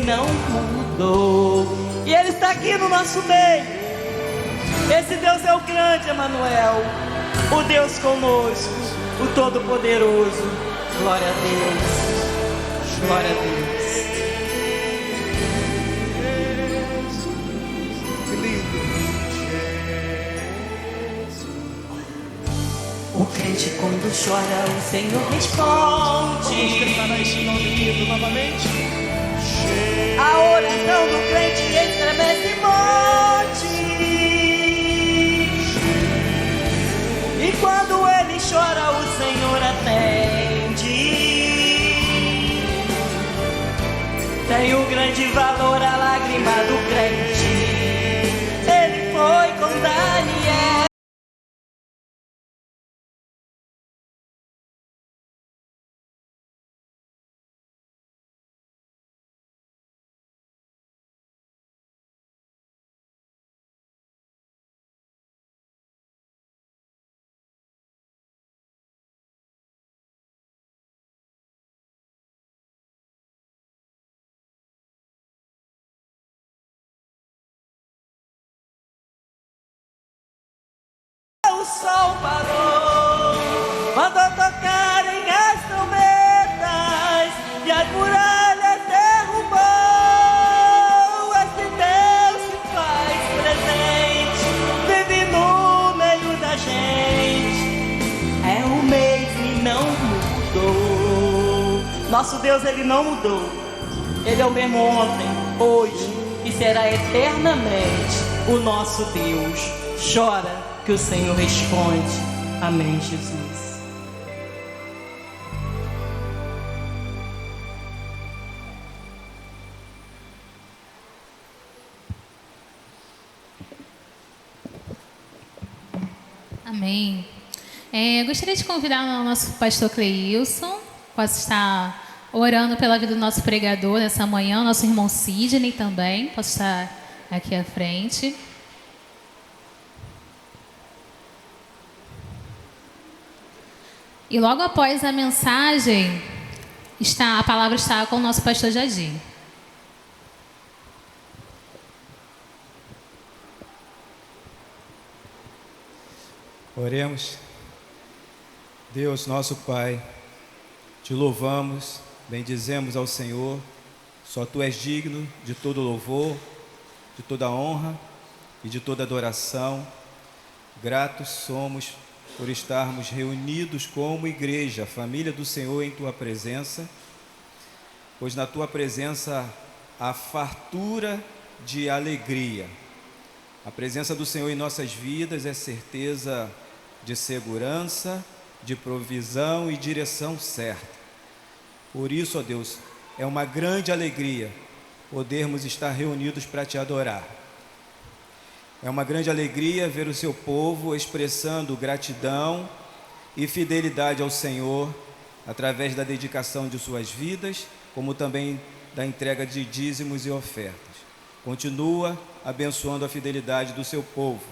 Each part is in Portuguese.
não mudou. E Ele está aqui no nosso meio. Esse Deus é o grande Emanuel, o Deus conosco, o Todo-Poderoso. Glória a Deus, glória a Deus. Que lindo. O crente quando chora, o Senhor responde. Vamos declarar esse nome lindo novamente. A oração do crente estremece monte. E quando ele chora, o Senhor atende. Tem um grande valor a lágrima do crente. Ele foi com Daniel. O sol parou, mandou tocarem as trombetas e as muralhas derrubou. Esse Deus se faz presente, vive no meio da gente. É o mesmo e não mudou. Nosso Deus, Ele não mudou. Ele é o mesmo ontem, hoje e será eternamente o nosso Deus. Chora que o Senhor responde. Amém, Jesus. Amém. Gostaria de convidar o nosso pastor Cleilson, posso estar orando pela vida do nosso pregador nessa manhã, nosso irmão Sidney também, posso estar aqui à frente. E logo após a mensagem, a palavra está com o nosso pastor Jadir. Oremos. Deus, nosso Pai, te louvamos, bendizemos ao Senhor. Só Tu és digno de todo louvor, de toda honra e de toda adoração. Gratos somos por estarmos reunidos como igreja, família do Senhor em Tua presença, pois na Tua presença há fartura de alegria. A presença do Senhor em nossas vidas é certeza de segurança, de provisão e direção certa. Por isso, ó Deus, é uma grande alegria podermos estar reunidos para Te adorar. É uma grande alegria ver o Seu povo expressando gratidão e fidelidade ao Senhor através da dedicação de suas vidas, como também da entrega de dízimos e ofertas. Continua abençoando a fidelidade do Seu povo.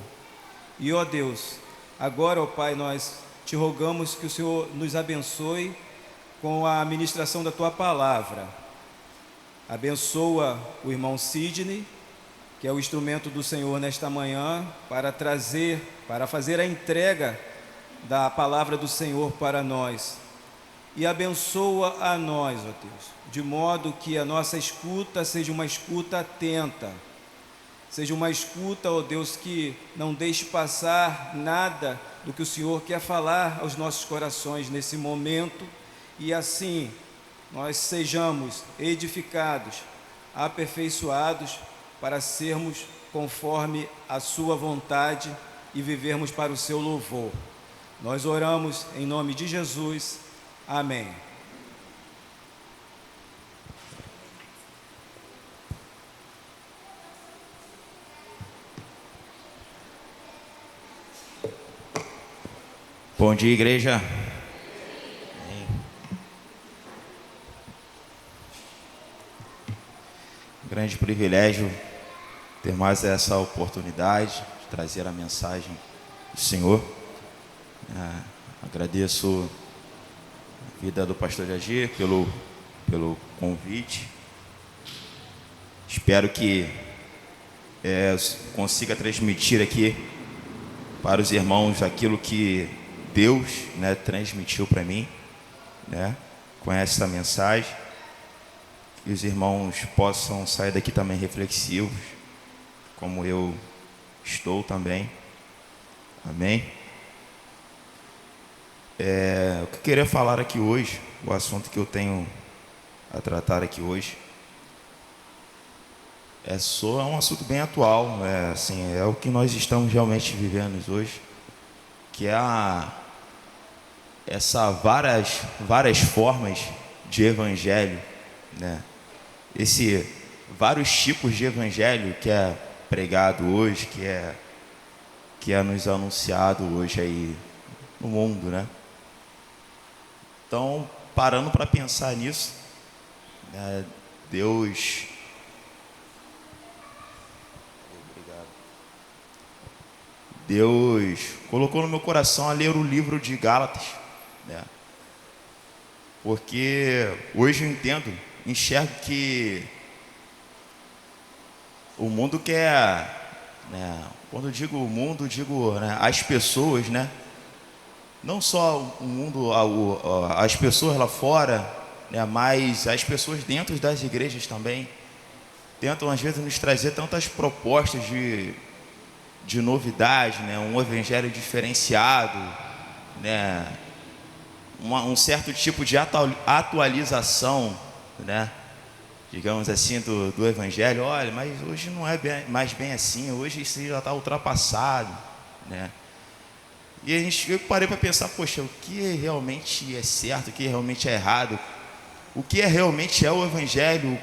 E, ó Deus, agora, ó Pai, nós Te rogamos que o Senhor nos abençoe com a ministração da Tua palavra. Abençoa o irmão Sidney, que é o instrumento do Senhor nesta manhã, para fazer a entrega da palavra do Senhor para nós. E abençoa a nós, ó Deus, de modo que a nossa escuta seja uma escuta atenta, seja uma escuta, ó Deus, que não deixe passar nada do que o Senhor quer falar aos nossos corações nesse momento, e assim nós sejamos edificados, aperfeiçoados, para sermos conforme a Sua vontade e vivermos para o Seu louvor. Nós oramos em nome de Jesus. Amém. Bom dia, igreja. Grande privilégio ter mais essa oportunidade de trazer a mensagem do Senhor. Agradeço a vida do pastor Jadir pelo convite. Espero que consiga transmitir aqui para os irmãos aquilo que Deus, né, transmitiu para mim, né, com essa mensagem. Que os irmãos possam sair daqui também reflexivos, como eu estou também. Amém? O que eu queria falar aqui hoje, o assunto que eu tenho a tratar aqui hoje, é um assunto bem atual, é o que nós estamos realmente vivendo hoje, que é essa várias formas de evangelho, né? Vários tipos de evangelho que é pregado hoje, que é nos anunciado hoje aí no mundo, né? Então, parando para pensar nisso, né, Deus colocou no meu coração a ler o livro de Gálatas, né? Porque hoje eu enxergo que o mundo quer, né? Quando eu digo o mundo, digo, né, as pessoas, né? Não só o mundo, as pessoas lá fora, né, mas as pessoas dentro das igrejas também tentam às vezes nos trazer tantas propostas de novidade, né? Um evangelho diferenciado, né? Um certo tipo de atualização, né? Digamos assim, do evangelho. Olha, mas hoje não é mais bem assim, hoje isso já está ultrapassado, né? E eu parei para pensar, poxa, o que realmente é certo, o que realmente é errado, o que realmente é o evangelho,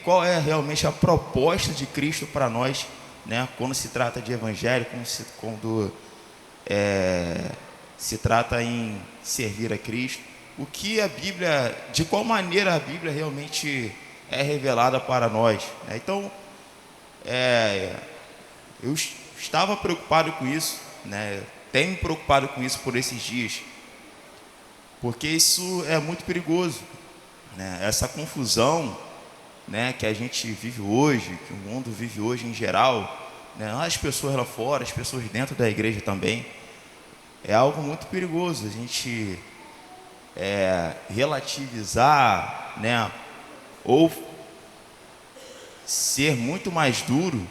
qual é realmente a proposta de Cristo para nós, né? Quando se trata de evangelho, quando se trata em servir a Cristo, de qual maneira a Bíblia realmente é revelada para nós, né? Então, eu estava preocupado com isso, né? Tenho me preocupado com isso por esses dias, porque isso é muito perigoso, né? Essa confusão, né, que a gente vive hoje, que o mundo vive hoje em geral, né? As pessoas lá fora, as pessoas dentro da igreja também, é algo muito perigoso. A gente relativizar, né, ou ser muito mais duro,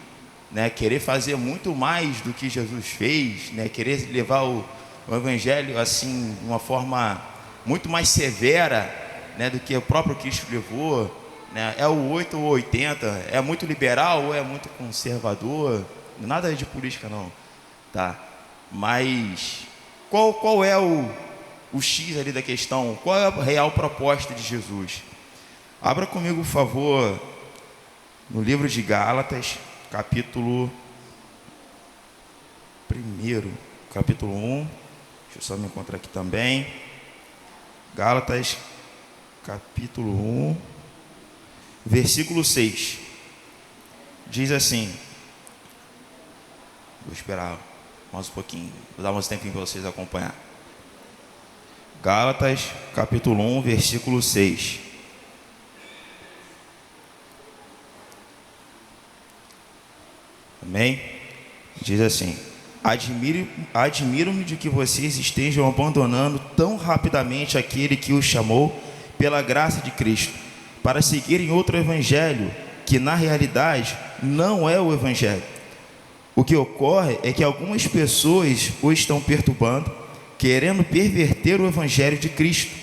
né, querer fazer muito mais do que Jesus fez, né, querer levar o evangelho assim de uma forma muito mais severa, né, do que o próprio Cristo levou, né? É o 8 ou 80, é muito liberal ou é muito conservador, nada de política não, tá? Mas qual é o X ali da questão? Qual é a real proposta de Jesus? Abra comigo, por favor, no livro de Gálatas, capítulo 1, capítulo 1, deixa eu só me encontrar aqui também. Gálatas, capítulo 1, versículo 6. Diz assim, vou esperar mais um pouquinho, vou dar mais um tempinho para vocês acompanhar. Gálatas, capítulo 1, versículo 6. Amém? Diz assim: admiro-me de que vocês estejam abandonando tão rapidamente aquele que os chamou pela graça de Cristo, para seguirem outro evangelho, que na realidade não é o evangelho. O que ocorre é que algumas pessoas o estão perturbando, querendo perverter o evangelho de Cristo.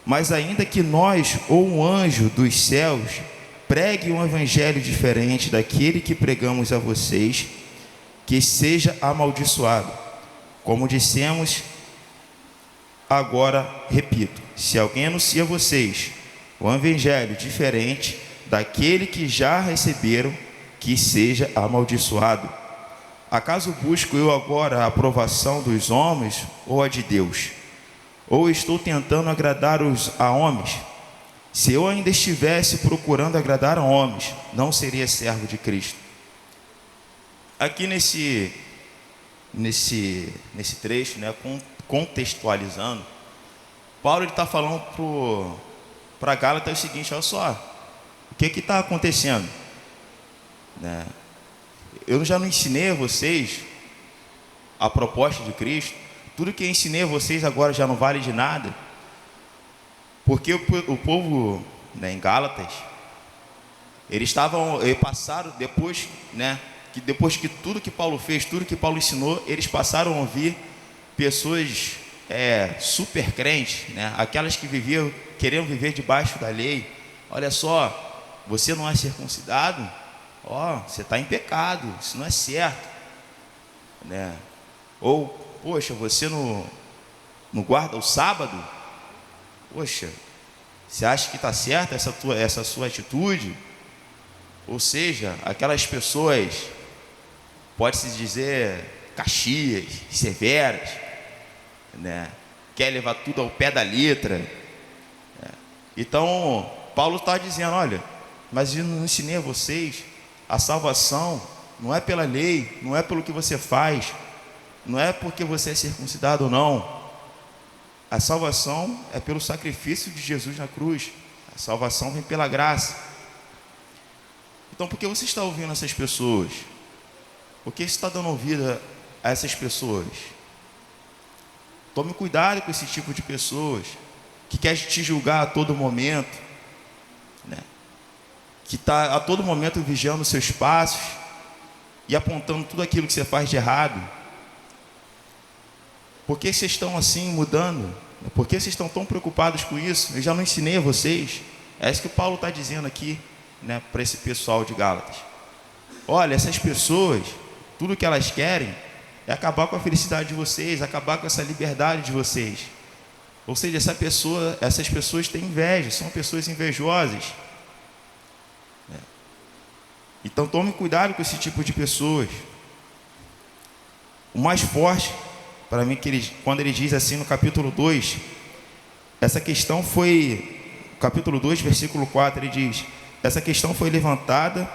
Mas ainda que nós ou um anjo dos céus pregue um evangelho diferente daquele que pregamos a vocês, que seja amaldiçoado. Como dissemos, agora repito: se alguém anuncia a vocês um evangelho diferente daquele que já receberam, que seja amaldiçoado. Acaso busco eu agora a aprovação dos homens ou a de Deus? Ou estou tentando agradar a homens? Se eu ainda estivesse procurando agradar a homens, não seria servo de Cristo. Aqui nesse trecho, né, contextualizando, Paulo está falando para Gálatas o seguinte: olha só, o que está acontecendo? né? Eu já não ensinei a vocês a proposta de Cristo. Tudo que eu ensinei a vocês agora já não vale de nada. Porque o povo, né, em Gálatas, eles passaram depois, né, depois que tudo que Paulo fez, tudo que Paulo ensinou, eles passaram a ouvir pessoas super crentes, né, aquelas que queriam viver debaixo da lei. Olha só, você não é circuncidado, você está em pecado, isso não é certo, né? Ou, poxa, você não guarda o sábado? Poxa, você acha que está certa essa sua atitude? Ou seja, aquelas pessoas, pode-se dizer, caxias, severas, né? Quer levar tudo ao pé da letra, né? Então, Paulo está dizendo, olha, mas eu não ensinei a vocês, a salvação não é pela lei, não é pelo que você faz, não é porque você é circuncidado ou não. A salvação é pelo sacrifício de Jesus na cruz. A salvação vem pela graça. Então, por que você está ouvindo essas pessoas? Por que você está dando ouvido a essas pessoas? Tome cuidado com esse tipo de pessoas que quer te julgar a todo momento, né? Que está a todo momento vigiando os seus passos e apontando tudo aquilo que você faz de errado. Por que vocês estão assim mudando? Por que vocês estão tão preocupados com isso? Eu já não ensinei a vocês. É isso que o Paulo está dizendo aqui, né, para esse pessoal de Gálatas. Olha, essas pessoas, tudo que elas querem é acabar com a felicidade de vocês, acabar com essa liberdade de vocês. Ou seja, essas pessoas têm inveja, são pessoas invejosas. Então tome cuidado com esse tipo de pessoas. O mais forte para mim, quando ele diz assim no capítulo 2, essa questão foi, capítulo 2, versículo 4, ele diz: essa questão foi levantada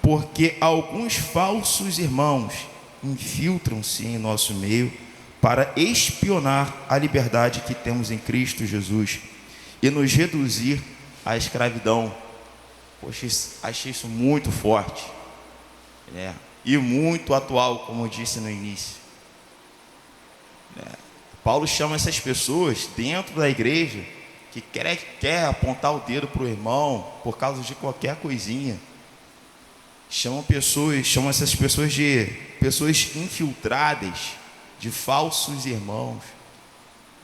porque alguns falsos irmãos infiltram-se em nosso meio para espionar a liberdade que temos em Cristo Jesus e nos reduzir à escravidão. Poxa, achei isso muito forte, né? E muito atual, como eu disse no início. Paulo chama essas pessoas dentro da igreja que quer apontar o dedo para o irmão por causa de qualquer coisinha. Chama essas pessoas de pessoas infiltradas, de falsos irmãos.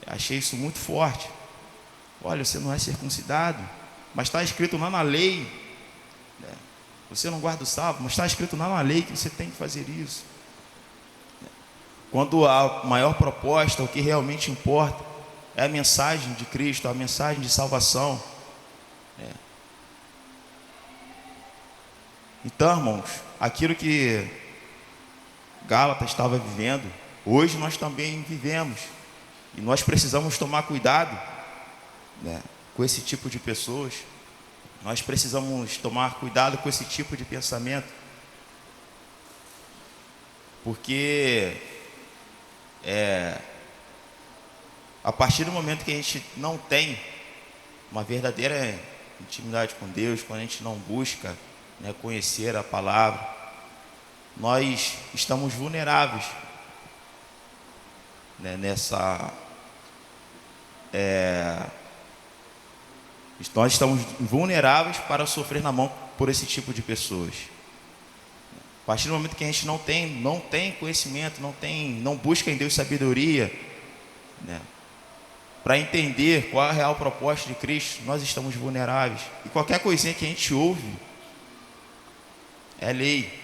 Achei isso muito forte. Olha, você não é circuncidado, mas está escrito lá na lei, né? Você não guarda o sábado, mas está escrito lá na lei que você tem que fazer isso. Quando a maior proposta, o que realmente importa, é a mensagem de Cristo, a mensagem de salvação. Então, irmãos, aquilo que Gálatas estava vivendo, hoje nós também vivemos. E nós precisamos tomar cuidado, né, com esse tipo de pessoas. Nós precisamos tomar cuidado com esse tipo de pensamento. Porque a partir do momento que a gente não tem uma verdadeira intimidade com Deus, quando a gente não busca, né, conhecer a palavra, nós estamos vulneráveis, né, nós estamos vulneráveis para sofrer na mão por esse tipo de pessoas. A partir do momento que a gente não tem conhecimento, não busca em Deus sabedoria, né, para entender qual é a real proposta de Cristo, nós estamos vulneráveis. E qualquer coisinha que a gente ouve é lei.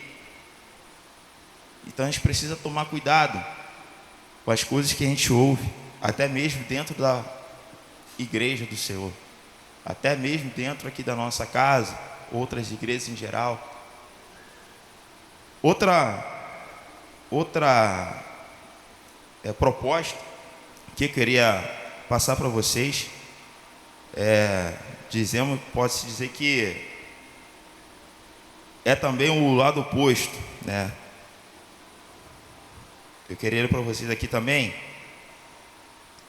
Então a gente precisa tomar cuidado com as coisas que a gente ouve, até mesmo dentro da igreja do Senhor, até mesmo dentro aqui da nossa casa, outras igrejas em geral. Outra proposta que eu queria passar para vocês pode-se dizer que é também o lado oposto, né? Eu queria ler para vocês aqui também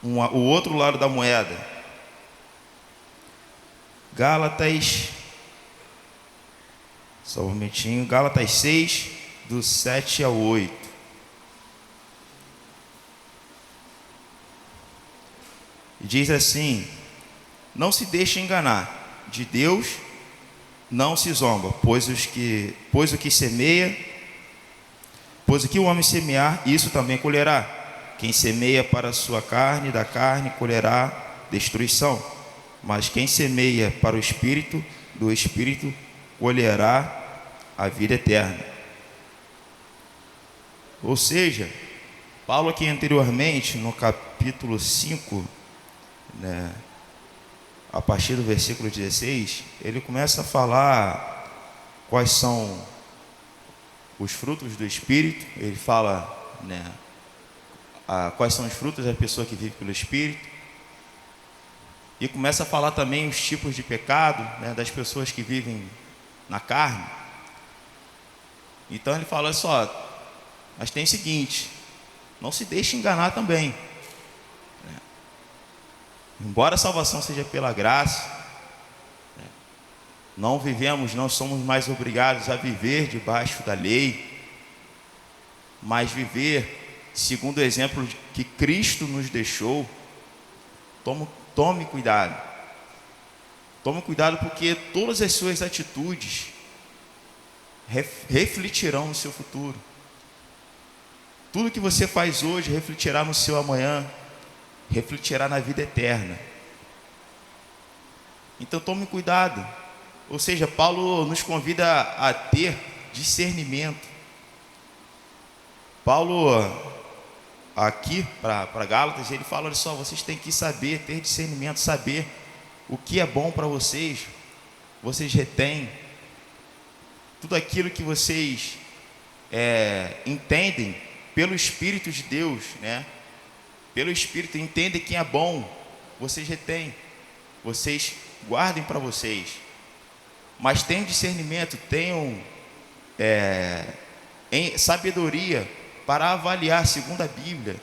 o outro lado da moeda. Gálatas Só um momentinho. Gálatas 6, do 7 ao 8. E diz assim: não se deixe enganar, de Deus não se zomba, pois o que o homem semear, isso também colherá. Quem semeia para a sua carne, da carne colherá destruição. Mas quem semeia para o Espírito, do Espírito colherá a vida eterna. Ou seja, Paulo aqui anteriormente, no capítulo 5, né, a partir do versículo 16, ele começa a falar quais são os frutos do Espírito. Ele fala, né, quais são os frutos da pessoa que vive pelo Espírito, e começa a falar também os tipos de pecado, né, das pessoas que vivem na carne. Então ele fala, olha só, mas tem o seguinte: não se deixe enganar também. Embora a salvação seja pela graça, não somos mais obrigados a viver debaixo da lei, mas viver segundo o exemplo que Cristo nos deixou. Tome cuidado. Tome cuidado, porque todas as suas atitudes refletirão no seu futuro. Tudo que você faz hoje refletirá no seu amanhã, refletirá na vida eterna. Então tome cuidado. Ou seja, Paulo nos convida a ter discernimento. Paulo, aqui para Gálatas, ele fala, olha só, vocês têm que saber, ter discernimento, saber o que é bom para vocês. Vocês retêm tudo aquilo que vocês entendem pelo Espírito de Deus, né? Pelo Espírito, entendem que é bom, vocês retêm, vocês guardem para vocês. Mas tenham discernimento, tenham sabedoria para avaliar, segundo a Bíblia,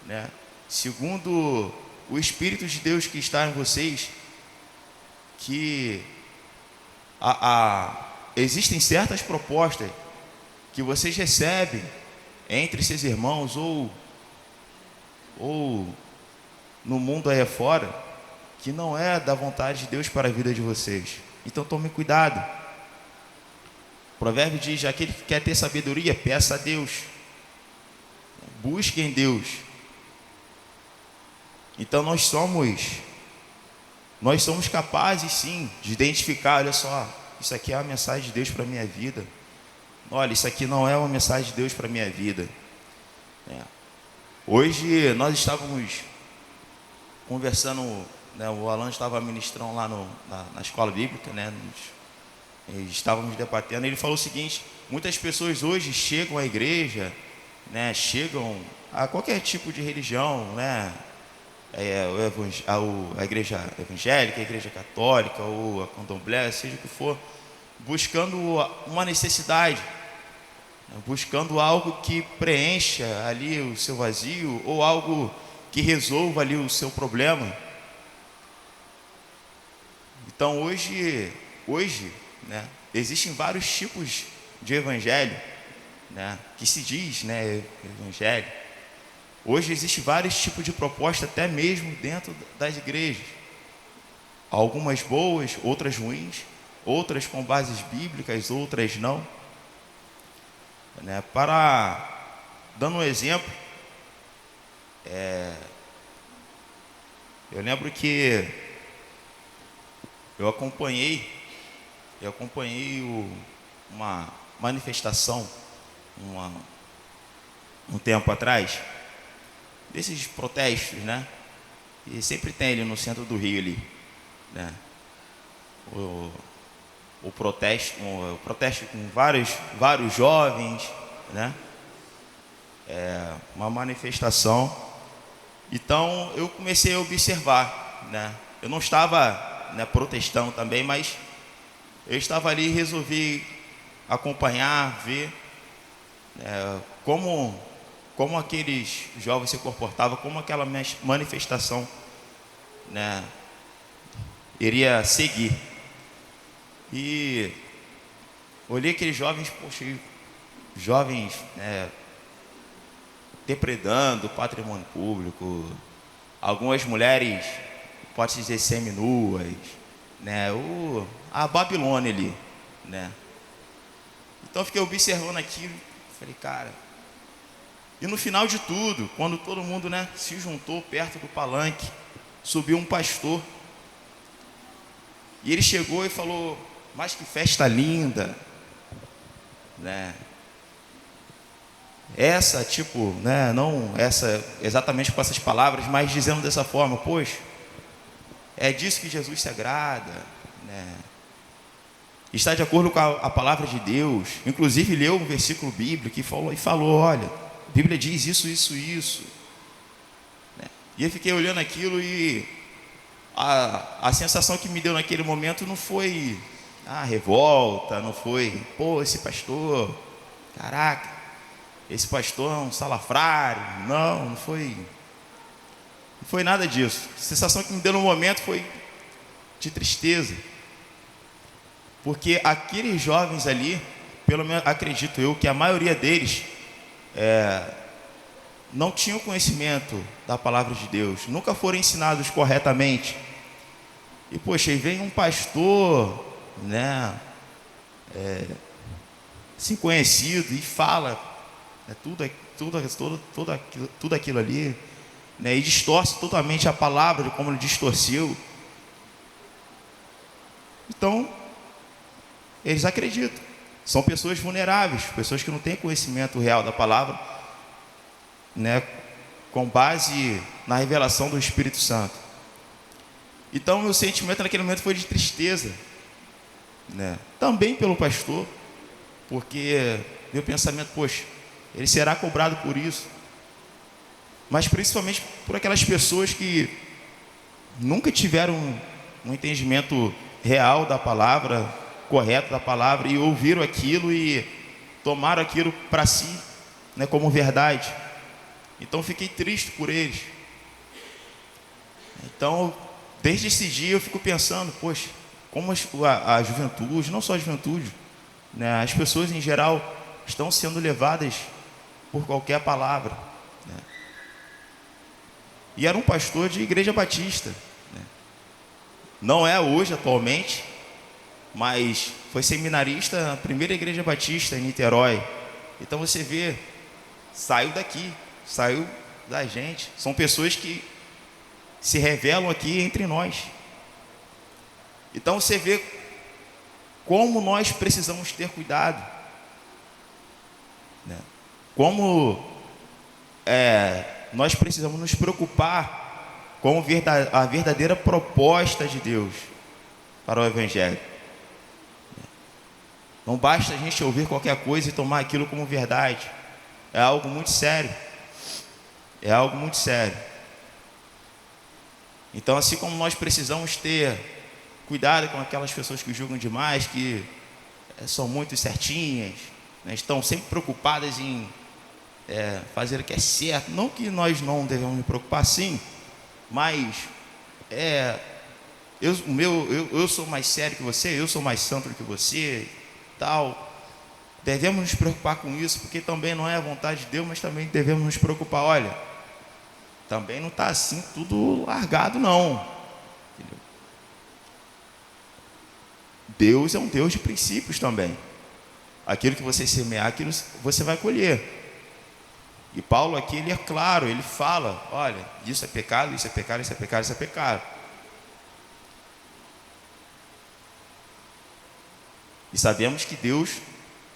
né? Segundo o Espírito de Deus que está em vocês, que existem certas propostas que vocês recebem entre seus irmãos ou no mundo aí fora, que não é da vontade de Deus para a vida de vocês. Então tome cuidado. O provérbio diz: aquele que quer ter sabedoria, peça a Deus, busque em Deus. Então nós somos capazes sim de identificar, olha só, isso aqui é uma mensagem de Deus para a minha vida, olha, isso aqui não é uma mensagem de Deus para a minha vida. Hoje nós estávamos conversando, né, o Alan estava ministrando lá na escola bíblica, né, estávamos debatendo, ele falou o seguinte: muitas pessoas hoje chegam à igreja, né, chegam a qualquer tipo de religião, né, a igreja evangélica, a igreja católica, ou a candomblé, seja o que for, buscando uma necessidade, buscando algo que preencha ali o seu vazio, ou algo que resolva ali o seu problema. Então hoje, né, existem vários tipos de evangelho, né, que se diz, né, evangelho. Hoje existem vários tipos de proposta, até mesmo dentro das igrejas. Algumas boas, outras ruins, outras com bases bíblicas, outras não. Né, dando um exemplo, eu lembro que eu acompanhei uma manifestação um tempo atrás, desses protestos, né? E sempre tem ali no centro do Rio ali, né? O protesto com vários jovens, né? Uma manifestação. Então eu comecei a observar, né? Eu não estava, né, protestando também, mas eu estava ali e resolvi acompanhar, ver como aqueles jovens se comportavam, como aquela manifestação, né, iria seguir. E olhei aqueles jovens, poxa, jovens depredando o patrimônio público, algumas mulheres, pode-se dizer, seminuas, né? A Babilônia ali, né? Então eu fiquei observando aquilo, falei, cara. E no final de tudo, quando todo mundo, né, se juntou perto do palanque, subiu um pastor. E ele chegou e falou: mas que festa linda, né? Essa, tipo, né, não essa exatamente com essas palavras, mas dizendo dessa forma: poxa, é disso que Jesus se agrada, né? Está de acordo com a palavra de Deus. Inclusive leu um versículo bíblico e falou: olha, a Bíblia diz isso, isso, isso, né? E eu fiquei olhando aquilo e a sensação que me deu naquele momento não foi revolta, não foi, pô, esse pastor, caraca, esse pastor é um salafrário. Não foi nada disso. A sensação que me deu no momento foi de tristeza, porque aqueles jovens ali, pelo menos acredito eu, que a maioria deles não tinham conhecimento da palavra de Deus, nunca foram ensinados corretamente. E poxa, aí vem um pastor, né, assim, conhecido, e fala tudo aquilo ali, né, e distorce totalmente a palavra, de como ele distorceu. Então eles acreditam. São pessoas vulneráveis, pessoas que não têm conhecimento real da palavra, né, com base na revelação do Espírito Santo. Então meu sentimento naquele momento foi de tristeza, né, também pelo pastor, porque meu pensamento, poxa, ele será cobrado por isso, mas principalmente por aquelas pessoas que nunca tiveram um entendimento real da palavra, correto da palavra, e ouviram aquilo e tomaram aquilo para si, né, como verdade. Então fiquei triste por eles. Então desde esse dia eu fico pensando, poxa, como a juventude, não só a juventude, né, as pessoas em geral estão sendo levadas por qualquer palavra, né? E era um pastor de igreja batista, né? Não é hoje atualmente, mas foi seminarista na primeira igreja batista em Niterói. Então você vê, saiu daqui, saiu da gente. São pessoas que se revelam aqui entre nós. Então você vê como nós precisamos ter cuidado, né? Como nós precisamos nos preocupar com a verdadeira proposta de Deus para o Evangelho. Não basta a gente ouvir qualquer coisa e tomar aquilo como verdade. É algo muito sério. É algo muito sério. Então, assim como nós precisamos ter cuidado com aquelas pessoas que julgam demais, que são muito certinhas, né, estão sempre preocupadas em fazer o que é certo. Não que nós não devemos nos preocupar, sim, mas eu sou mais sério que você, eu sou mais santo do que você, tal. Devemos nos preocupar com isso, porque também não é a vontade de Deus, mas também devemos nos preocupar. Olha, também não está assim tudo largado, não. Entendeu? Deus é um Deus de princípios também. Aquilo que você semear, aquilo você vai colher. E Paulo aqui, ele é claro, ele fala: olha, isso é pecado, isso é pecado, isso é pecado, isso é pecado. E sabemos que Deus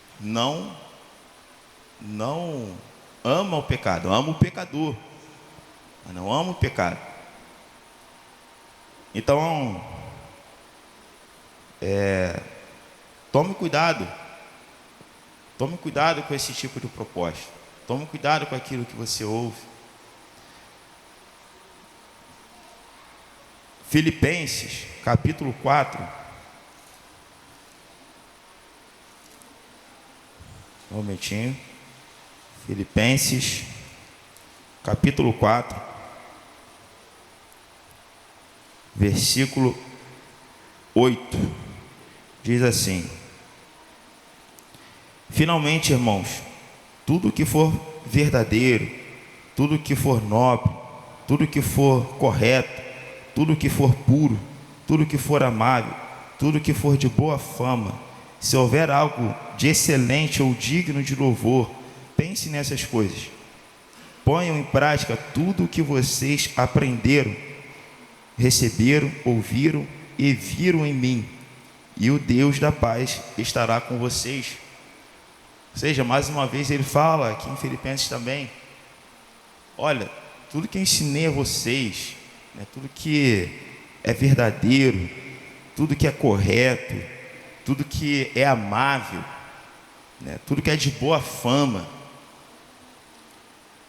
não ama o pecado, ama o pecador, mas não ama o pecado. Então, tome cuidado com esse tipo de proposta. Tome cuidado com aquilo que você ouve. Filipenses, capítulo 4. Um momentinho. Filipenses, capítulo 4, versículo 8. Diz assim: Finalmente, irmãos, tudo que for verdadeiro, tudo que for nobre, tudo que for correto, tudo que for puro, tudo que for amável, tudo que for de boa fama, se houver algo de excelente ou digno de louvor, pense nessas coisas. Ponham em prática tudo o que vocês aprenderam, receberam, ouviram e viram em mim, e o Deus da paz estará com vocês. Ou seja, mais uma vez ele fala aqui em Filipenses também, olha, tudo que eu ensinei a vocês, né, tudo que é verdadeiro, tudo que é correto, tudo que é amável, né, tudo que é de boa fama,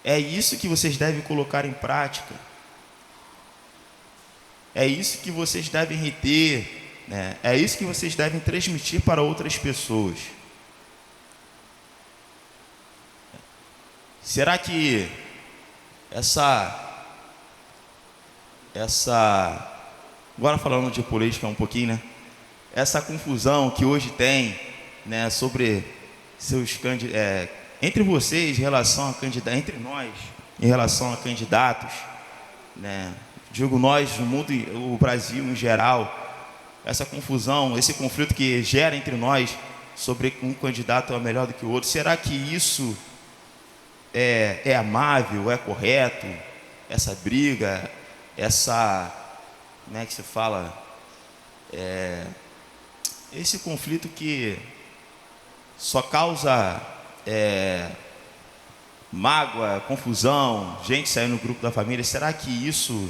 é isso que vocês devem colocar em prática. É isso que vocês devem reter, né? É isso que vocês devem transmitir para outras pessoas. Será que agora falando de política um pouquinho, né? Essa confusão que hoje tem, né, sobre seus entre vocês em relação a candidatos, entre nós em relação a candidatos, né? Digo nós, o mundo, o Brasil em geral, essa confusão, esse conflito que gera entre nós sobre um candidato é melhor do que o outro. Será que isso é amável, é correto? Essa briga, como é que se fala? Esse conflito que só causa mágoa, confusão, gente saindo no grupo da família. Será que isso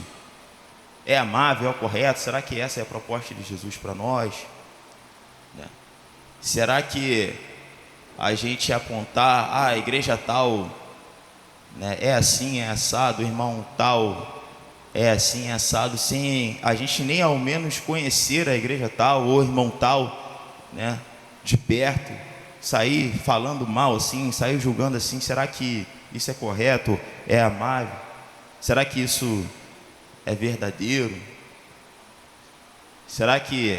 é amável, é correto? Será que essa é a proposta de Jesus para nós? Né? Será que a gente apontar, a igreja tal, né, é assim, é assado, o irmão tal é assim, é assado, sem a gente nem ao menos conhecer a igreja tal, ou o irmão tal, né, de perto, sair falando mal assim, sair julgando assim? Será que isso é correto, é amável? Será que isso é verdadeiro? Será que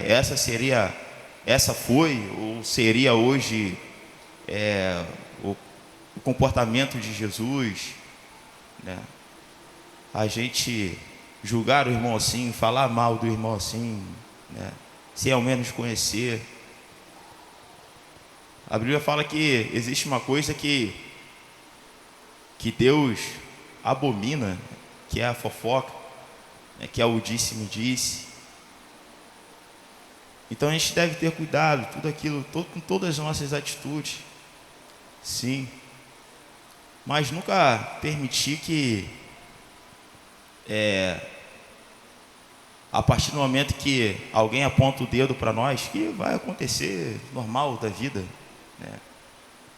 essa foi ou seria hoje o comportamento de Jesus, né? A gente julgar o irmão assim, falar mal do irmão assim, né? Sem ao menos conhecer. A Bíblia fala que existe uma coisa que Deus abomina, que é a fofoca, né? Que é o disse-me-disse. Então a gente deve ter cuidado, tudo aquilo, com todas as nossas atitudes, sim, mas nunca permitir que a partir do momento que alguém aponta o dedo para nós, que vai acontecer normal da vida, né?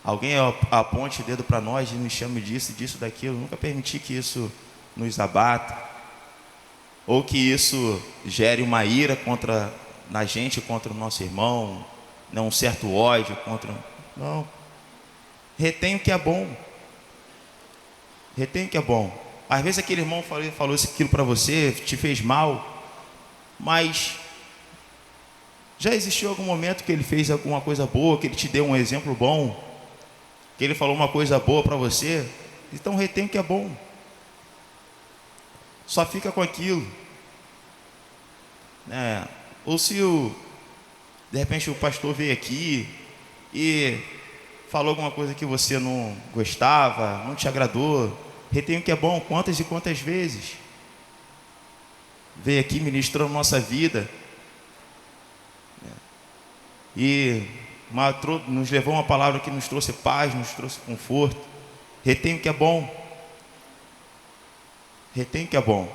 Alguém aponte o dedo para nós e nos chame disso, daquilo, nunca permitir que isso nos abata, ou que isso gere uma ira na gente contra o nosso irmão, né, um certo ódio contra. Não. Retém o que é bom. Retém o que é bom. Às vezes aquele irmão falou aquilo para você, te fez mal, mas já existiu algum momento que ele fez alguma coisa boa, que ele te deu um exemplo bom, que ele falou uma coisa boa para você? Então retém o que é bom. Só fica com aquilo, né? Ou se de repente o pastor veio aqui e falou alguma coisa que você não gostava, não te agradou, retém o que é bom. Quantas e quantas vezes veio aqui, ministrou a nossa vida, né? E nos levou uma palavra que nos trouxe paz, nos trouxe conforto. Retém o que é bom. Retém o que é bom.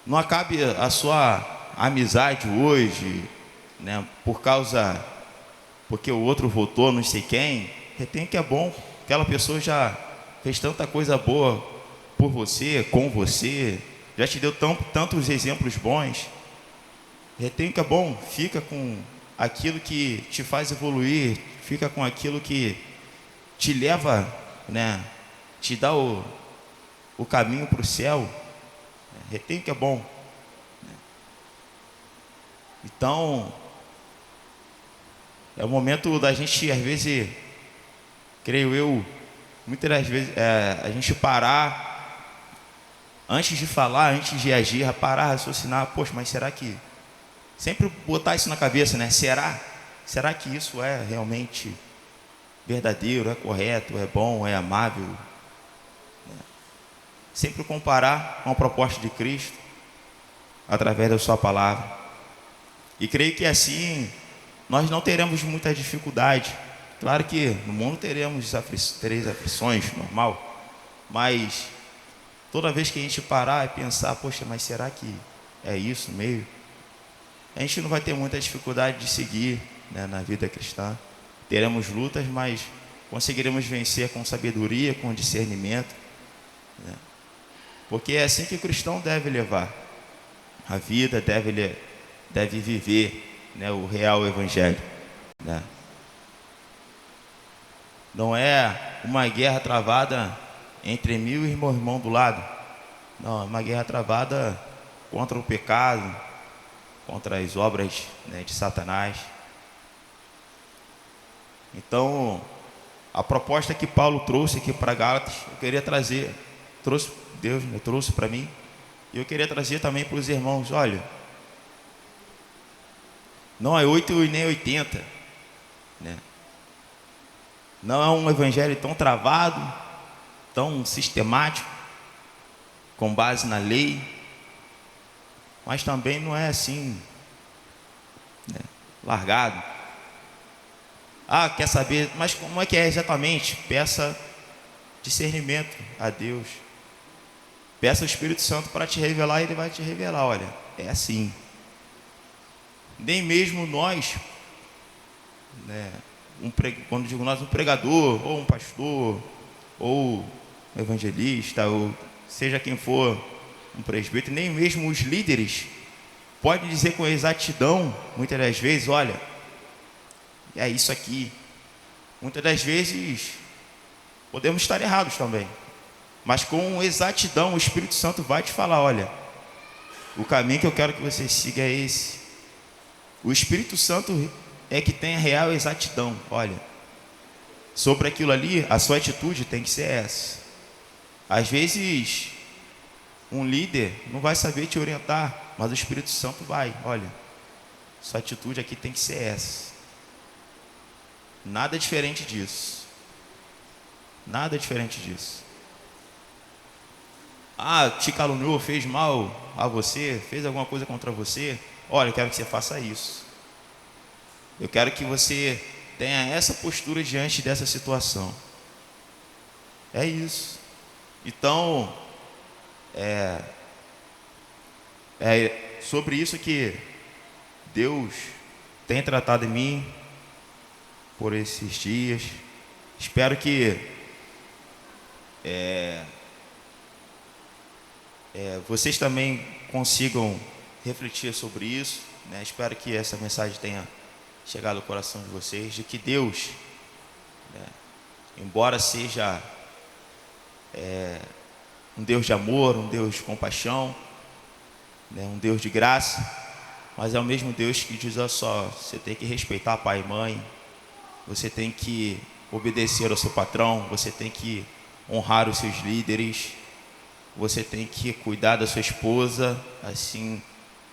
Não acabe a sua amizade hoje, né, porque o outro votou não sei quem. Retém o que é bom. Aquela pessoa já fez tanta coisa boa por você, com você, já te deu tantos exemplos bons. Retém o que é bom. Fica com aquilo que te faz evoluir, fica com aquilo que te leva, né, te dá o caminho para o céu. Retém o que é bom. Então, É o momento da gente, às vezes, creio eu, muitas das vezes, a gente parar, antes de falar, antes de agir, parar, raciocinar, poxa, mas será que... Sempre botar isso na cabeça, né? Será que isso é realmente verdadeiro, é correto, é bom, é amável? Sempre comparar com a proposta de Cristo, através da sua palavra. E creio que assim, nós não teremos muita dificuldade. Claro que no mundo teremos aflições, normal. Mas toda vez que a gente parar e pensar, poxa, mas será que é isso mesmo? A gente não vai ter muita dificuldade de seguir, né, na vida cristã. Teremos lutas, mas conseguiremos vencer com sabedoria, com discernimento, né? Porque é assim que o cristão deve levar a vida, deve viver, né, o real evangelho, né? Não é uma guerra travada entre mim e meu irmão do lado. Não, é uma guerra travada contra o pecado, contra as obras, né, de Satanás. Então, a proposta que Paulo trouxe aqui para Gálatas, eu queria trazer, Deus me trouxe para mim, e eu queria trazer também para os irmãos. Olha, não é 8 e nem 80, né? Não é um evangelho tão travado, tão sistemático, com base na lei, mas também não é assim, né, largado. Quer saber, mas como é que é exatamente? Peça discernimento a Deus. Peça ao Espírito Santo para te revelar, e Ele vai te revelar. Olha, é assim. Nem mesmo nós, né, quando digo nós, um pregador, ou um pastor, ou um evangelista, ou seja quem for, um presbítero, nem mesmo os líderes podem dizer com exatidão, muitas das vezes, olha, é isso aqui. Muitas das vezes podemos estar errados também, mas com exatidão o Espírito Santo vai te falar, olha, o caminho que eu quero que você siga é esse. O Espírito Santo é que tem a real exatidão. Olha, sobre aquilo ali, a sua atitude tem que ser essa. Às vezes um líder não vai saber te orientar, mas o Espírito Santo vai. Olha, sua atitude aqui tem que ser essa. Nada diferente disso. Nada diferente disso. Te caluniou, fez mal a você, fez alguma coisa contra você. Olha, eu quero que você faça isso. Eu quero que você tenha essa postura diante dessa situação. É isso. Então, é sobre isso que Deus tem tratado em mim por esses dias. Espero que vocês também consigam refletir sobre isso, né? Espero que essa mensagem tenha chegado ao coração de vocês, de que Deus, né, embora seja um Deus de amor, um Deus de compaixão, né, um Deus de graça, mas é o mesmo Deus que diz: olha só, você tem que respeitar pai e mãe, você tem que obedecer ao seu patrão, você tem que honrar os seus líderes, você tem que cuidar da sua esposa, assim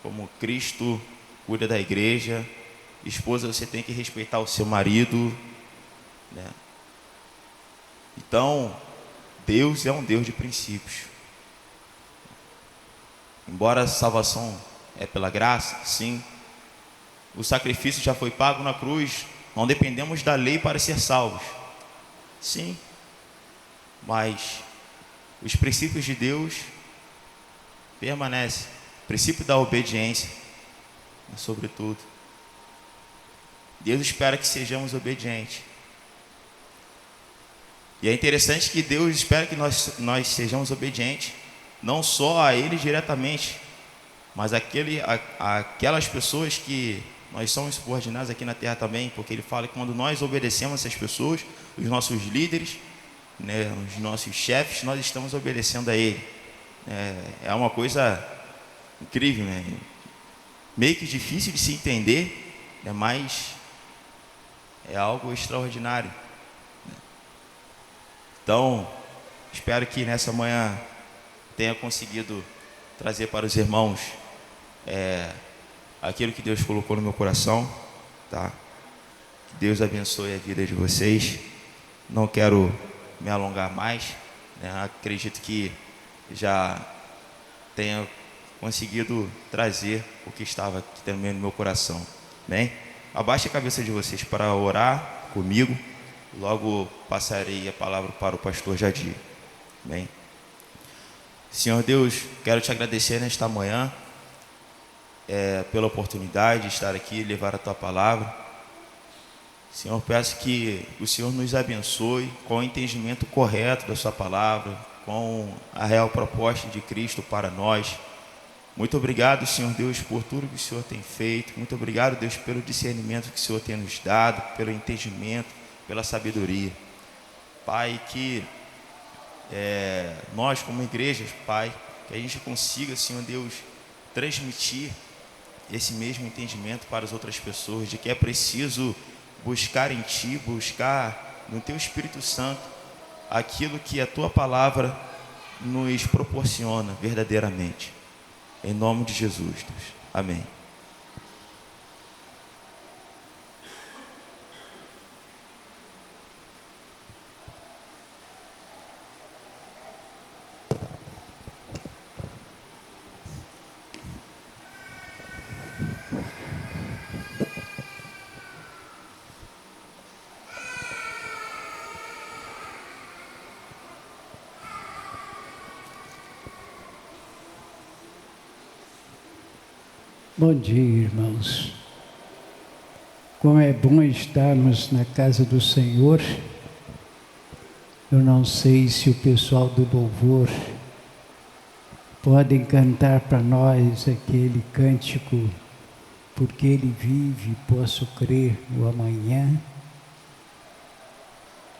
como Cristo cuida da igreja. Esposa, você tem que respeitar o seu marido, né? Então, Deus é um Deus de princípios. Embora a salvação é pela graça, sim, o sacrifício já foi pago na cruz, não dependemos da lei para ser salvos, sim, mas os princípios de Deus permanecem. O princípio da obediência, sobretudo. Deus espera que sejamos obedientes. E é interessante que Deus espera que nós sejamos obedientes, não só a Ele diretamente, mas aquelas pessoas que nós somos subordinados aqui na terra também, porque Ele fala que quando nós obedecemos essas pessoas, os nossos líderes, né, os nossos chefes, nós estamos obedecendo a Ele. É uma coisa incrível, né? Meio que difícil de se entender, né? Mas é algo extraordinário. Então, espero que nessa manhã tenha conseguido trazer para os irmãos aquilo que Deus colocou no meu coração, tá? Que Deus abençoe a vida de vocês. Não quero me alongar mais, né? Acredito que já tenha conseguido trazer o que estava aqui também no meu coração. Bem, abaixe a cabeça de vocês para orar comigo. Logo passarei a palavra para o pastor Jadir. Bem, Senhor Deus, quero te agradecer nesta manhã pela oportunidade de estar aqui e levar a tua palavra. Senhor, peço que o Senhor nos abençoe com o entendimento correto da sua palavra, com a real proposta de Cristo para nós. Muito obrigado, Senhor Deus, por tudo que o Senhor tem feito. Muito obrigado, Deus, pelo discernimento que o Senhor tem nos dado, pelo entendimento, pela sabedoria. Pai, que nós como igrejas, Pai, que a gente consiga, Senhor Deus, transmitir esse mesmo entendimento para as outras pessoas, de que é preciso buscar em Ti, buscar no Teu Espírito Santo aquilo que a Tua palavra nos proporciona verdadeiramente. Em nome de Jesus, Deus. Amém. Bom dia, irmãos. Como é bom estarmos na casa do Senhor. Eu não sei se o pessoal do louvor podem cantar para nós aquele cântico, porque Ele vive, posso crer no amanhã.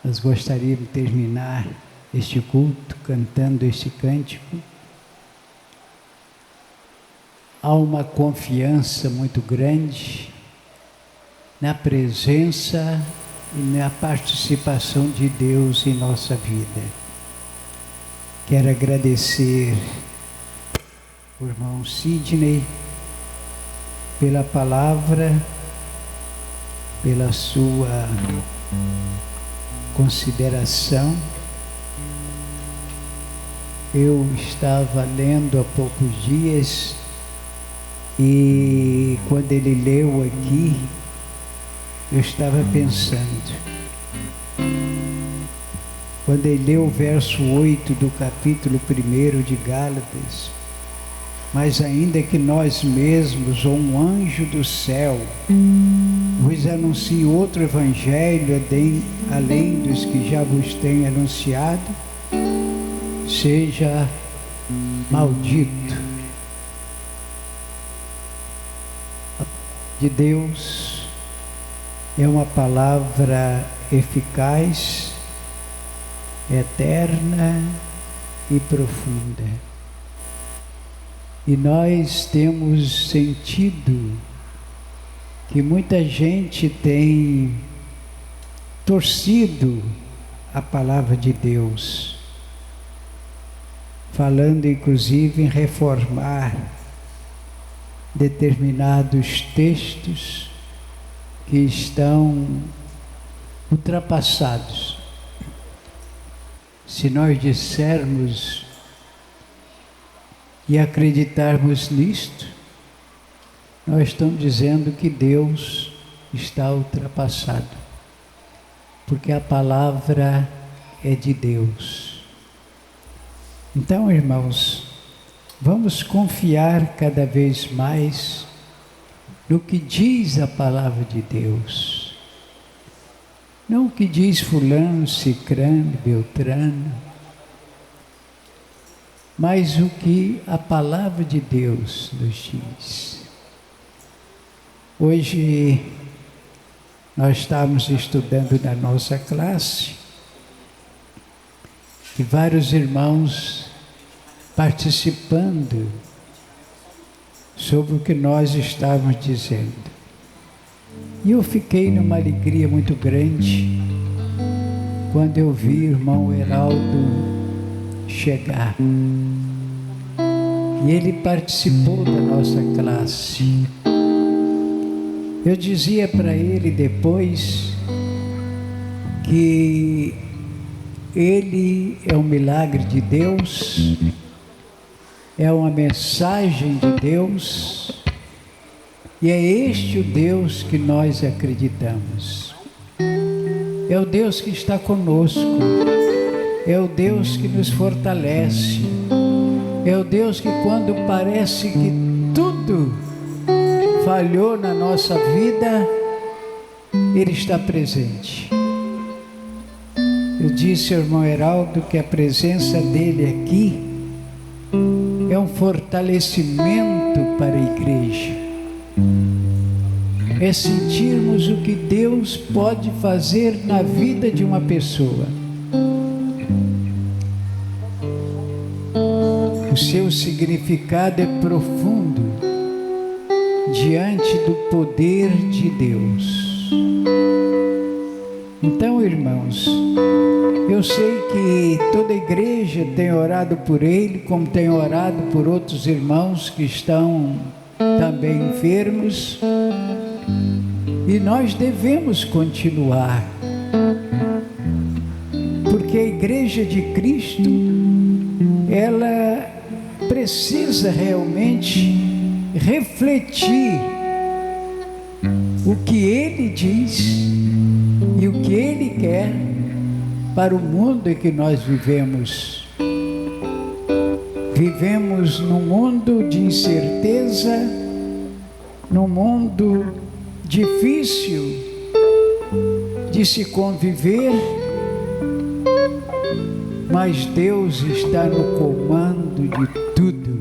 Nós gostaríamos de terminar este culto cantando este cântico. Há uma confiança muito grande na presença e na participação de Deus em nossa vida. Quero agradecer ao irmão Sidney pela palavra, pela sua consideração. Eu estava lendo há poucos dias e quando ele leu aqui, eu estava pensando. Quando ele leu o verso 8 do capítulo 1 de Gálatas, mas ainda que nós mesmos, ou um anjo do céu, vos anuncie outro evangelho além dos que já vos tem anunciado, seja maldito. De Deus é uma palavra eficaz, eterna e profunda. E nós temos sentido que muita gente tem torcido a palavra de Deus, falando inclusive em reformar determinados textos que estão ultrapassados. Se nós dissermos e acreditarmos nisto, nós estamos dizendo que Deus está ultrapassado, porque a palavra é de Deus. Então, irmãos, vamos confiar cada vez mais no que diz a palavra de Deus. Não o que diz fulano, cicrano, beltrano, mas o que a palavra de Deus nos diz. Hoje nós estávamos estudando na nossa classe e vários irmãos participando sobre o que nós estávamos dizendo. E eu fiquei numa alegria muito grande quando eu vi o irmão Heraldo chegar. E ele participou da nossa classe. Eu dizia para ele depois que ele é um milagre de Deus, é uma mensagem de Deus, e é este o Deus que nós acreditamos. É o Deus que está conosco, é o Deus que nos fortalece, é o Deus que quando parece que tudo falhou na nossa vida, Ele está presente. Eu disse ao irmão Heraldo que a presença dele aqui é um fortalecimento para a igreja. É sentirmos o que Deus pode fazer na vida de uma pessoa. O seu significado é profundo diante do poder de Deus. Então, irmãos, eu sei que toda a igreja tem orado por ele, como tem orado por outros irmãos que estão também enfermos, e nós devemos continuar, porque a igreja de Cristo, ela precisa realmente refletir o que Ele diz e o que Ele quer para o mundo em que nós vivemos. Vivemos num mundo de incerteza, num mundo difícil de se conviver, mas Deus está no comando de tudo.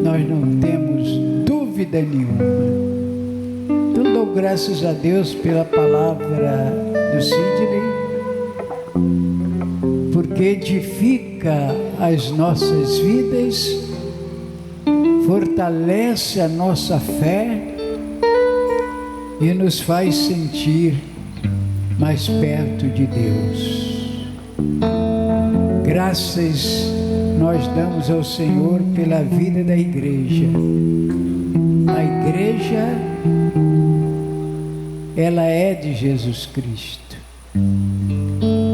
Nós não temos dúvida nenhuma. Então dou graças a Deus pela palavra do Sidney, porque edifica as nossas vidas, fortalece a nossa fé e nos faz sentir mais perto de Deus. Graças nós damos ao Senhor pela vida da igreja. A igreja, ela é de Jesus Cristo.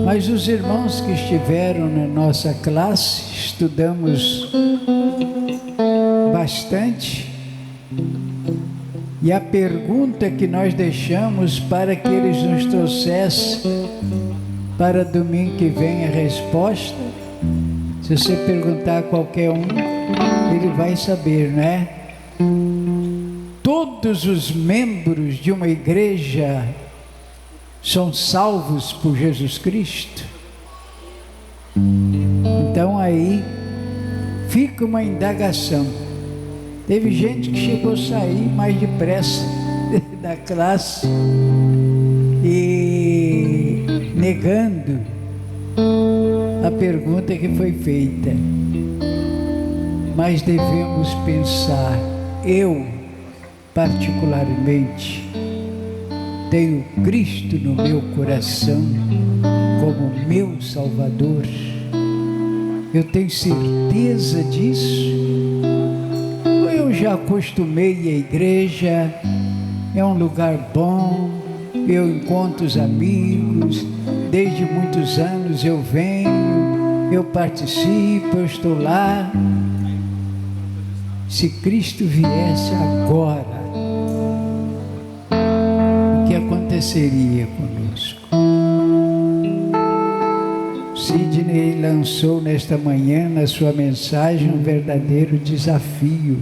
Mas os irmãos que estiveram na nossa classe, estudamos bastante, e a pergunta que nós deixamos para que eles nos trouxessem para domingo que vem a resposta, se você perguntar a qualquer um, ele vai saber, não é? Todos os membros de uma igreja são salvos por Jesus Cristo? Então aí fica uma indagação. Teve gente que chegou a sair mais depressa da classe e negando a pergunta que foi feita. Mas devemos pensar, eu particularmente tenho Cristo no meu coração como meu Salvador. Eu tenho certeza disso. Eu já acostumei a igreja, é um lugar bom, eu encontro os amigos, desde muitos anos eu venho, eu participo, eu estou lá. Se Cristo viesse agora, o que aconteceria conosco? Sidney lançou nesta manhã, na sua mensagem, um verdadeiro desafio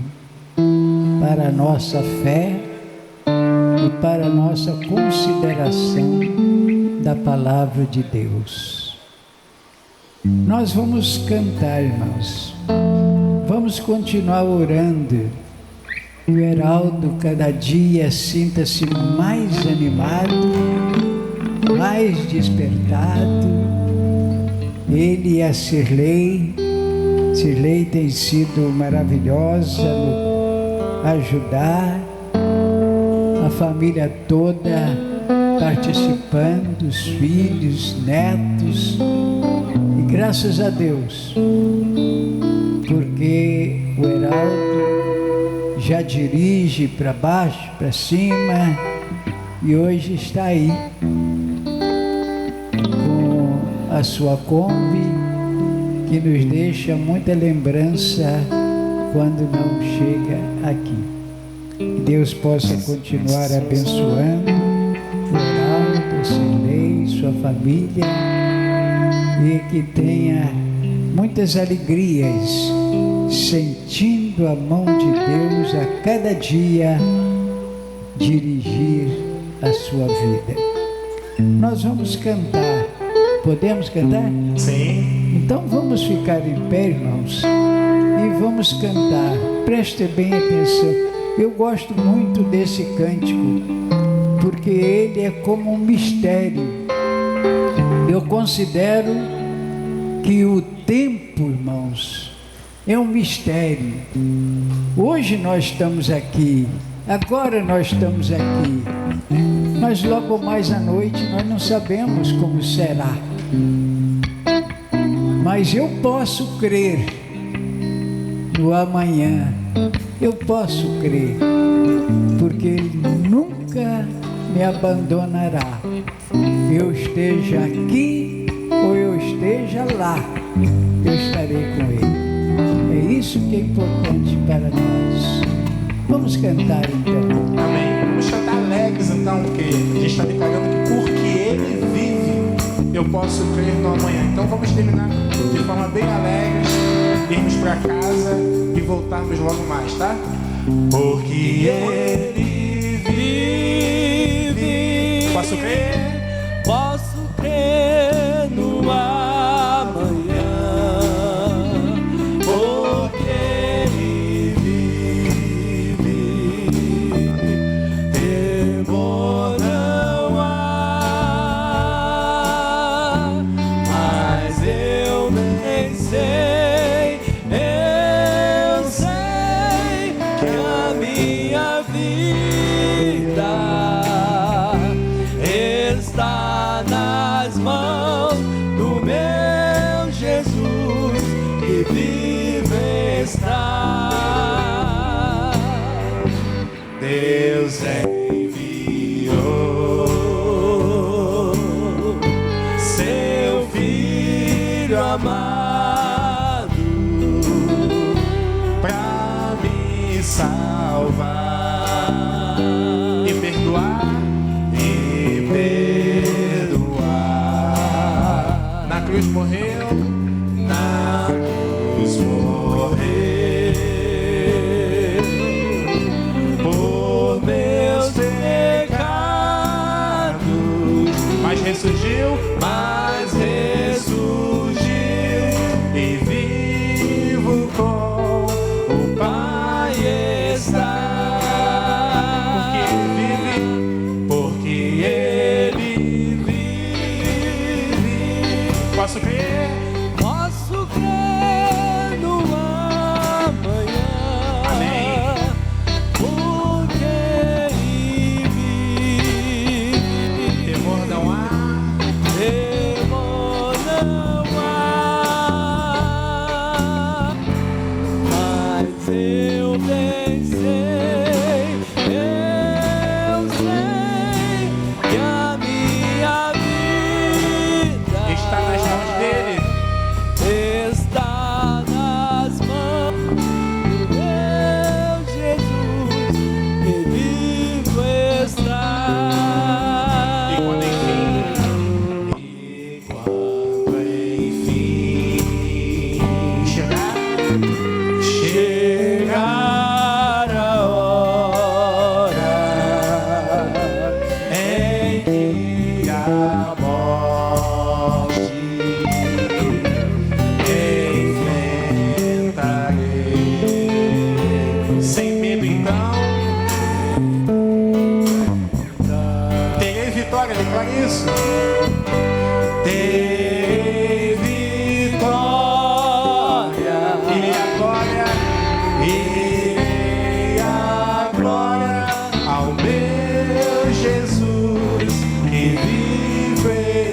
para a nossa fé e para a nossa consideração da palavra de Deus. Nós vamos cantar, irmãos. Vamos continuar orando. O Heraldo cada dia sinta-se mais animado, mais despertado. Ele e a Cirlei tem sido maravilhosa no ajudar a família toda participando, os filhos, netos. E graças a Deus, porque o Heraldo já dirige para baixo, para cima, e hoje está aí com a sua Kombi, que nos deixa muita lembrança quando não chega aqui. Que Deus possa continuar abençoando o Heraldo, o Cirlei, sua família, e que tenha muitas alegrias, sentindo a mão de Deus a cada dia dirigir a sua vida. Nós vamos cantar. Podemos cantar? Sim. Então vamos ficar em pé, irmãos, e vamos cantar. Preste bem atenção. Eu gosto muito desse cântico, porque ele é como um mistério. Eu considero que o tempo, irmãos, é um mistério. Hoje nós estamos aqui, agora nós estamos aqui, mas logo mais à noite nós não sabemos como será. Mas eu posso crer no amanhã, eu posso crer, porque Ele nunca me abandonará. Eu esteja aqui ou eu esteja lá, eu estarei com Ele. É isso que é importante para nós. Vamos cantar então. Amém. Vamos cantar alegres então, porque a gente está declarando que porque Ele vive, eu posso crer no amanhã. Então vamos terminar de forma bem alegre, irmos para casa e voltarmos logo mais, tá? Porque Ele vive. Posso crer? Posso crer no amanhã, porque Ele vive. Temor não há, mas eu nem sei, eu sei que a minha vida está nas mãos do meu Jesus, que vive está. Deus enviou seu Filho amado Para me salvar e perdoar. Na cruz morreu, na cruz morreu por meus pecados, mas ressurgiu e vivo com o Pai está. Porque Ele vive. Posso crer? posso crer no amanhã. Amém. Porque Ele vive. Temor não há, Temor não há, mas eu bem sei, eu sei que a minha vida está nas mãos dele.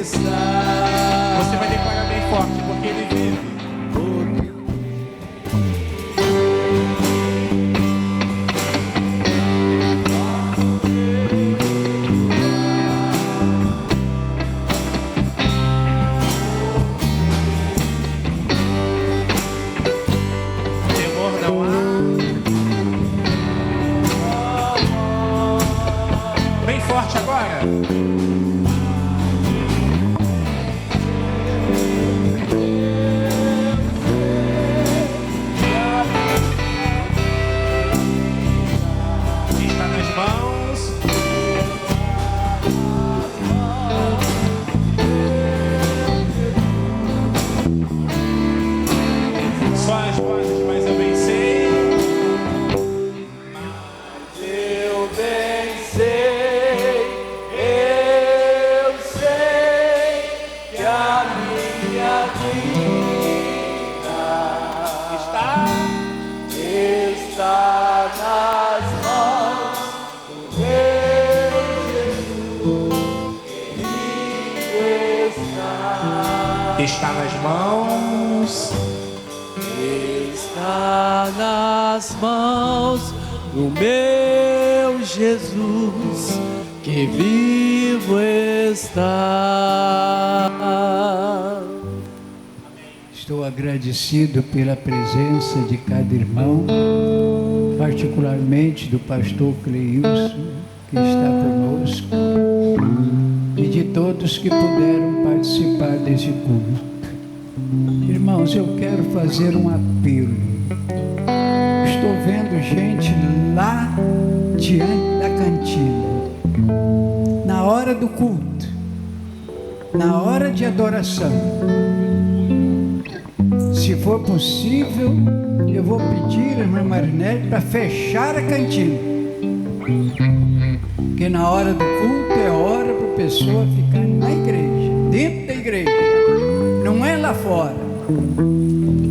está. Você vai declarar bem forte, porque Ele vive. Temor não há. Bem forte agora. Está nas mãos. Só as vozes, mas eu bem sei. Eu bem sei que a minha vida está nas mãos do meu Jesus, que está. Está nas mãos. Está nas mãos do meu Jesus, que vivo está. Estou agradecido pela presença de cada irmão, particularmente do pastor Cleilson, que está conosco, e de todos que puderam participar desse culto. Irmãos, eu quero fazer um apelo. Estou vendo gente lá diante da cantina, na hora do culto, na hora de adoração. Se for possível, eu vou pedir a irmã Marinete para fechar a cantina, porque na hora do culto é hora para a pessoa ficar na igreja, dentro da igreja, não é lá fora.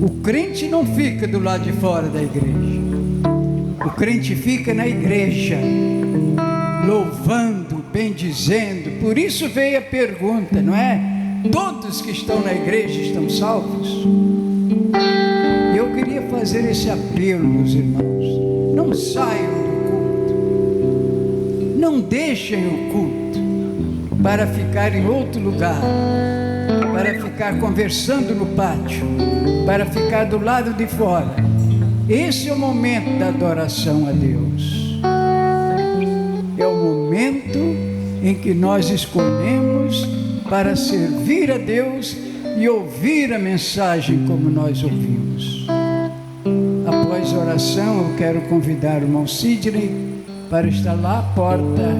O crente não fica do lado de fora da igreja, o crente fica na igreja, louvando, bendizendo. Por isso veio a pergunta, não é? Todos que estão na igreja estão salvos? Eu queria fazer esse apelo, meus irmãos. Não saiam do culto, não deixem o culto para ficar em outro lugar, para ficar conversando no pátio, para ficar do lado de fora. Esse é o momento da adoração a Deus. É o momento em que nós escolhemos para servir a Deus e ouvir a mensagem como nós ouvimos. Após a oração, eu quero convidar o irmão Sidney para estar lá à porta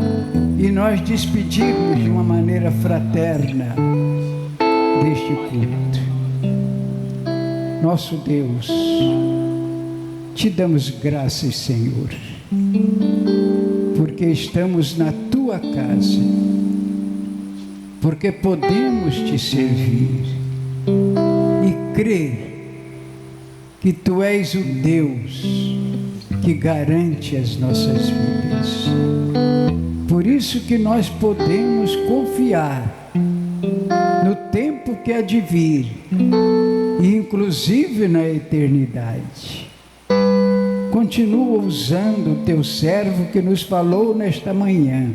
e nós despedirmos de uma maneira fraterna deste culto. Nosso Deus, te damos graças, Senhor, porque estamos na tua casa, porque podemos te servir e crer que tu és o Deus que garante as nossas vidas. Por isso que nós podemos confiar no tempo que há de vir, e inclusive na eternidade. Continua usando o teu servo que nos falou nesta manhã,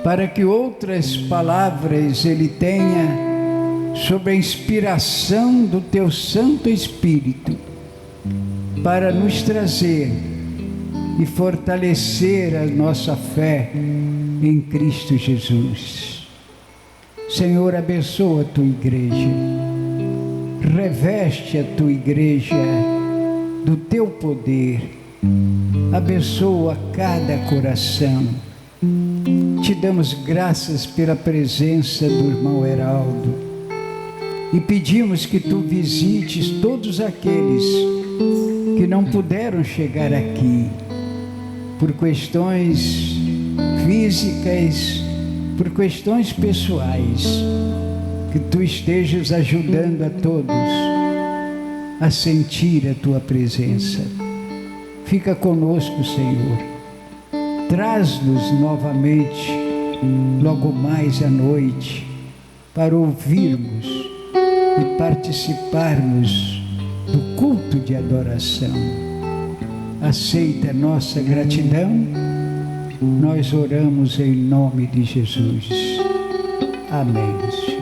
para que outras palavras ele tenha sob a inspiração do teu Santo Espírito, para nos trazer e fortalecer a nossa fé em Cristo Jesus. Senhor, abençoa a tua igreja, reveste a tua igreja do teu poder, abençoa cada coração. Te damos graças pela presença do irmão Heraldo e pedimos que tu visites todos aqueles que não puderam chegar aqui por questões físicas, por questões pessoais, que tu estejas ajudando a todos a sentir a tua presença. Fica conosco, Senhor. Traz-nos novamente logo mais à noite, para ouvirmos e participarmos do culto de adoração. Aceita nossa gratidão, nós oramos em nome de Jesus. Amém, Senhor.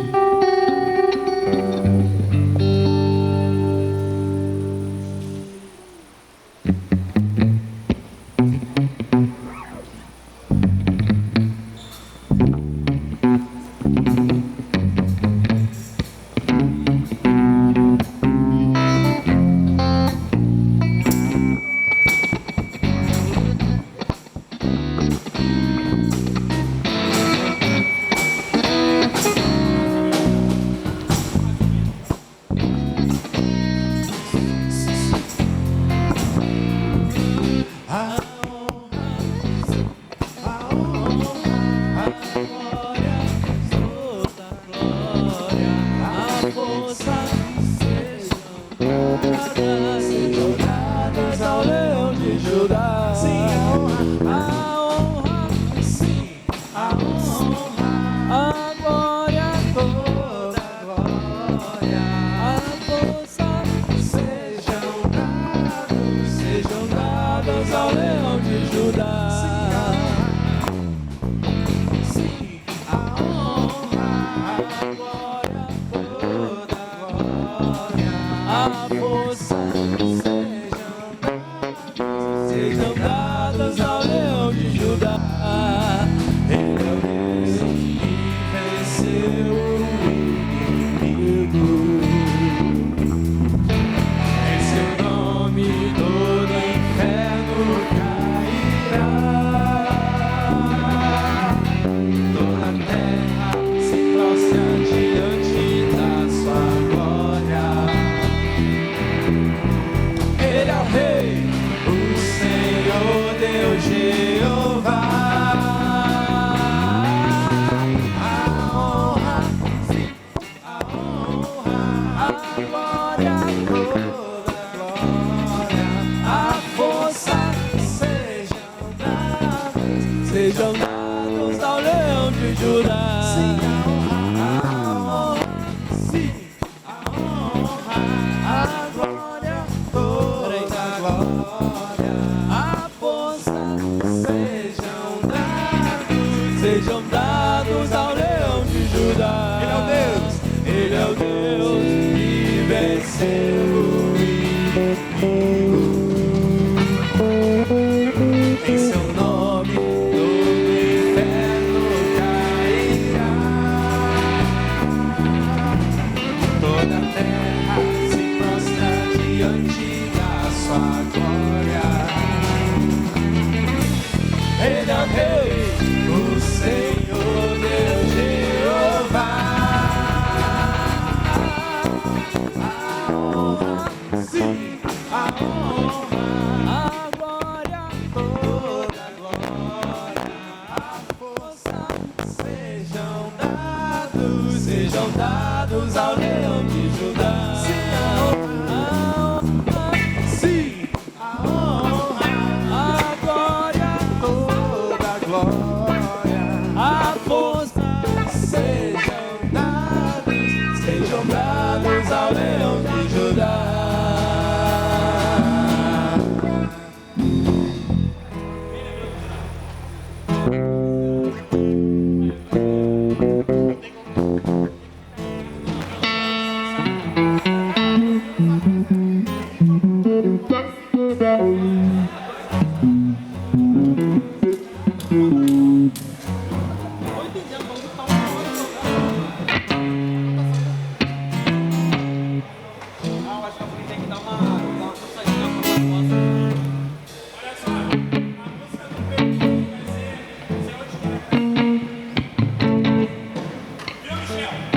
Michel.